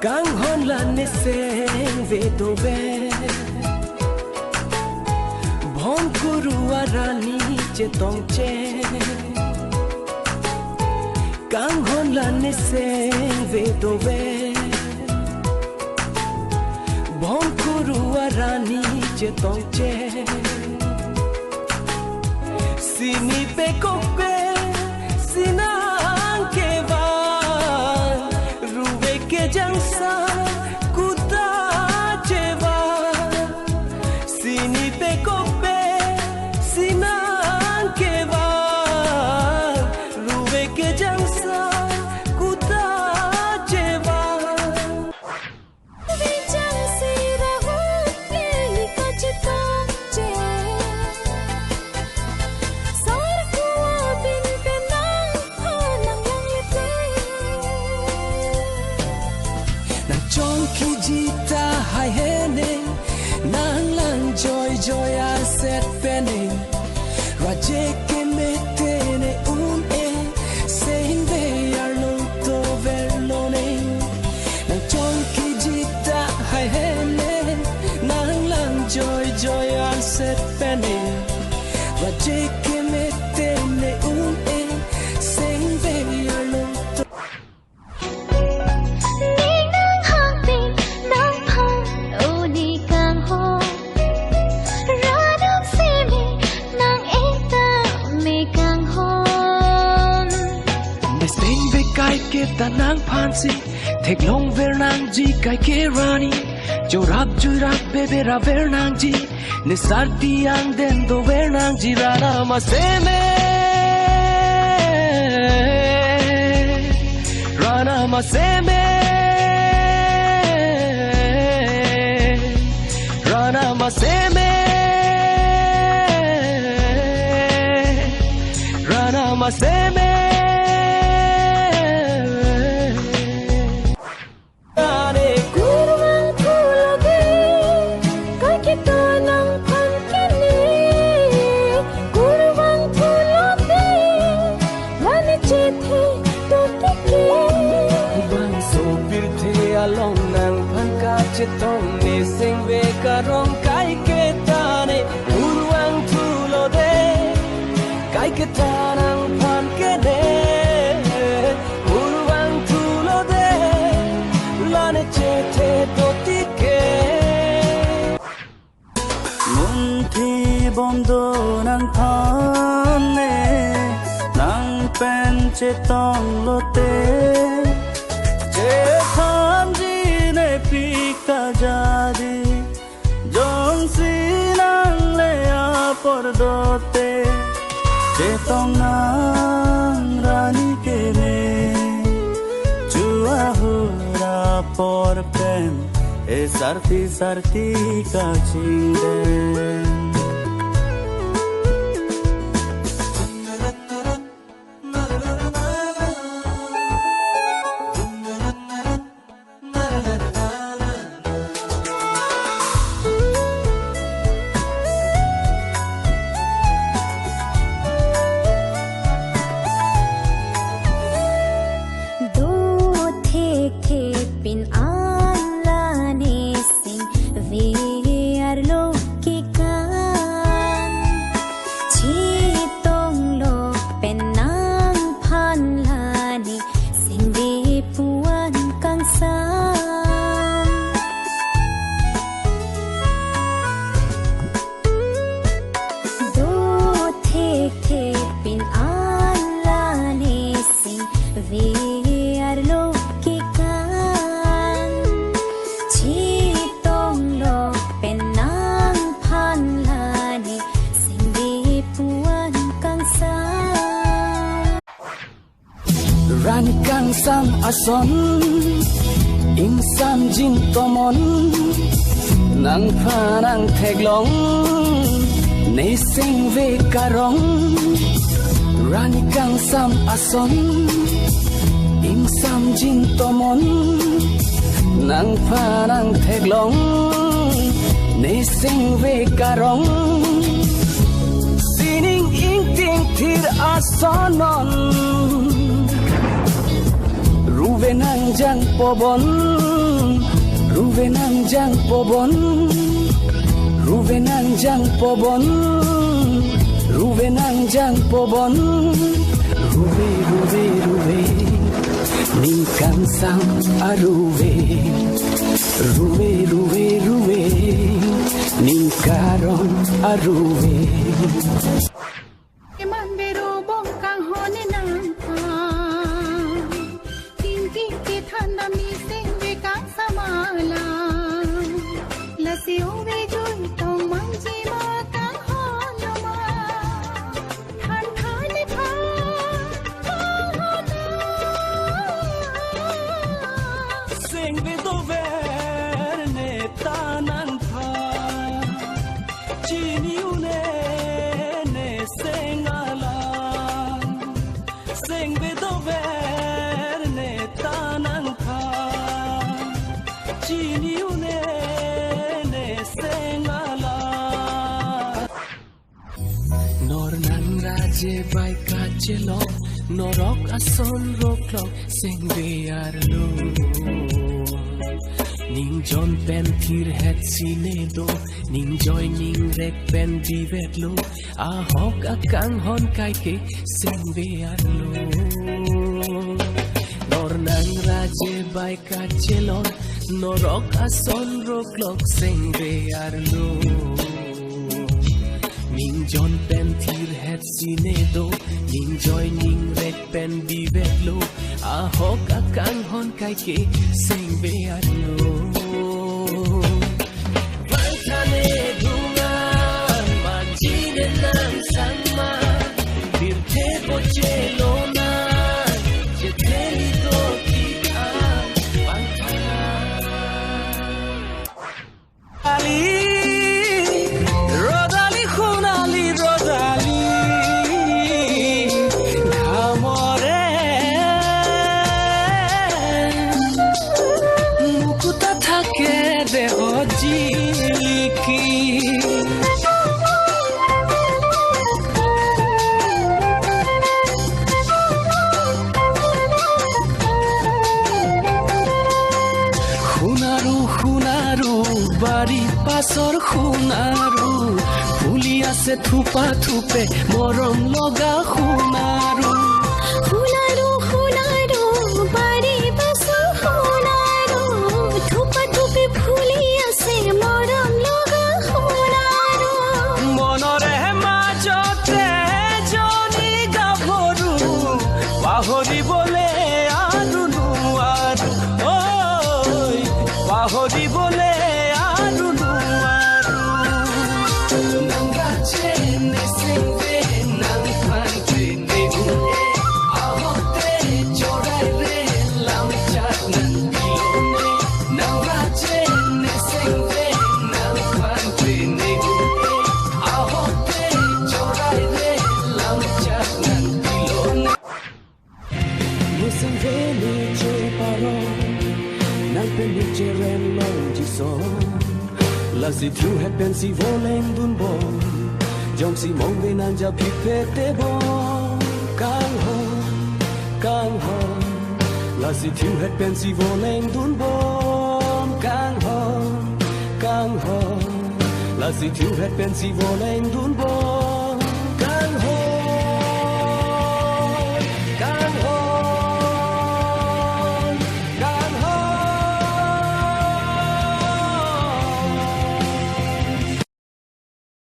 Càng hôn là nét sen về tô bé bom kuru arani che tong che Càng hôn là nét sen về tô bé bom kuru arani che tong che Sini pe kope sinang ke van ruwe ke jangsa kuta cheva Sini pe kope sinang ke van ruwe ke jangsa kuta cheva Chong ki jita hai hene nang lang joy joy a set penny raje ke metene saying they are no to verlone nang chong ki jita hai hene nang lang joy joy a set penny raje ke metene saying they are no to ke tanang phansi thek long ver nang ji kai ke rani jo rap ju rap bebe ra ver nang ji ne sarti ang den do ver nang ji rana ma se me rana ma se me rana ma se me rana ma se me Along nang phan ka chitong ne sing ve ka rong kai ke ta ne urwang thu lo de kai ke ta nang phan ke de urwang thu lo de la ne che the do ti ke mun thi bom do nang phan ne nang pen che tong lo te jadi jong sinang lea por dote cetong nang rani kene chua hura por prem e sarti sarti ka chinde Pin ala ni sing vi ar lo ki ka ason ing sam jin tomon nang phanang theglong nei sing ve karong rani kang sam ason ing sam jin tomon nang phanang theglong nei sing ve karong sining ing ting thir asonon ruve nang jang pobon ruve nang jang pobon ruve nang jang pobon ruve nang jang pobon ruve ruve ruve ning kan sam aruve ruve ruve ruve ning karong aruve Iman bero bong kang hone nang pa Ting ting ke thanda mi sing ve kang samala La se ove joi tong mang ji ma kang hona ma Than thane tha sing ve do ver ne tanan pha chini une ne singala sing ve do ver ne tanan pha chini une ne singala nor nan raje bai ka chelo norok ason roklok sing ve arlo ning jon pen thir het sine do ning joy ning rek pen divet lo a hok akang hon kai ke sing ve arlo nor nang raje bai ka chelon norok ason roklok sing ve arlo ning jon pen thir het sine do ning joy ning rek pen divet lo a hok akang hon kai ke sing ve arlo Vantane dungan manjine nang sama birte pochelona jeteli do kita vantana ali rodali khunali rodali amore mukuta thake deho jiki Khunaru khunaru bari pasor khunaru Puli ase thupa thupe morom loga khunaru Hunaro hunaro bari baso hunaro Thupa thupi phuli ase moram loga hunaro Monore majote joni gavoru Pahori bole adunu aru Oi Pahori bole adunu aru Nanga chene singve nang phante ne une Ahote chorai re lam chat nan pilone Nanga chene singve nang phante ne une Ahote chorai re lam chat nan pilone Listen veni che paro Nang peni che ren long ji son La si tu het ben si voleng dun bon Jom si mong ve nan ja pi pe te bon Kang ho La si tu het ben si voleng dun bon Kang ho La si tu het ben si voleng dun bon